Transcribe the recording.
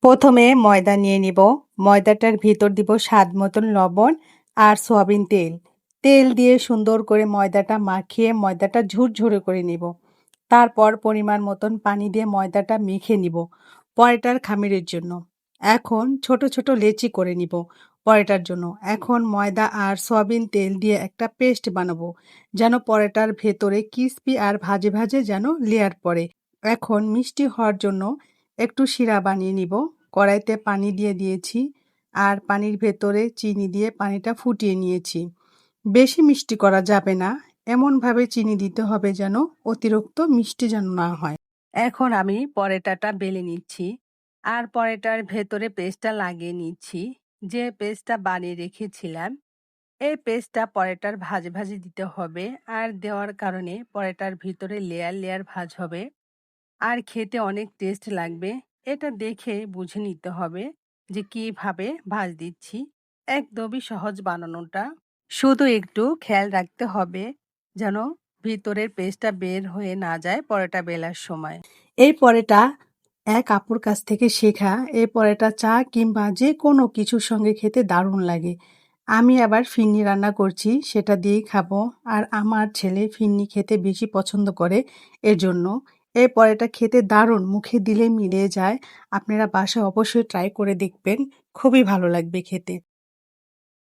প্রথমে ময়দা নিয়ে নিব। ময়দাটার ভিতর দিব স্বাদ মতন লবণ আর সয়াবিন তেল। তেল দিয়ে সুন্দর করে ময়দাটা মাখিয়ে ময়দাটা ঝুরঝুরে করে নিব। তারপর পরিমাণ মতন পানি দিয়ে ময়দাটা মেখে নিব পরোটার খামিরের জন্য। এখন ছোট ছোট লেচি করে নিব পরোটার জন্য। এখন ময়দা আর সয়াবিন তেল দিয়ে একটা পেস্ট বানাবো, যেন পরোটার ভেতরে ক্রিস্পি আর ভাজে ভাজে যেন লেয়ার পড়ে। এখন মিষ্টি হওয়ার জন্য একটু শিরা বানিয়ে নিব। কড়াইতে পানি দিয়ে দিয়েছি আর পানির ভেতরে চিনি দিয়ে পানিটা ফুটিয়ে নিয়েছি। বেশি মিষ্টি করা যাবে না, এমনভাবে চিনি দিতে হবে যেন অতিরিক্ত মিষ্টি যেন না হয়। এখন আমি পরোটাটা বেলে নিচ্ছি আর পরোটার ভেতরে পেস্টটা লাগিয়ে নিচ্ছি। যে পেস্টটা বানিয়ে রেখেছিলাম, এই পেস্টটা পরোটার ভাজে ভাজে দিতে হবে। আর দেওয়ার কারণে পরোটার ভিতরে লেয়ার লেয়ার ভাজ হবে আর খেতে অনেক টেস্ট লাগবে। এটা দেখে বুঝে নিতে হবে যে কিভাবে ভাজ দিচ্ছি। একদমই সহজ বানানোটা, শুধু একটু খেয়াল রাখতে হবে যেন ভিতরের পেস্টটা বের হয়ে না যায় পরোটা বেলার সময়। এই পরোটা এক আপুর কাছ থেকে শেখা। এই পরোটা চা কিংবা যে কোনো কিছুর সঙ্গে খেতে দারুণ লাগে। আমি আবার ফিরনি রান্না করছি, সেটা দিয়েই খাবো। আর আমার ছেলে ফিরনি খেতে বেশি পছন্দ করে, এর জন্য এই পরোটা খেতে দারুণ, মুখে দিলে মিলিয়ে যায়। আপনারা বাসায় অবশ্যই ট্রাই করে দেখবেন, খুবই ভালো লাগবে খেতে।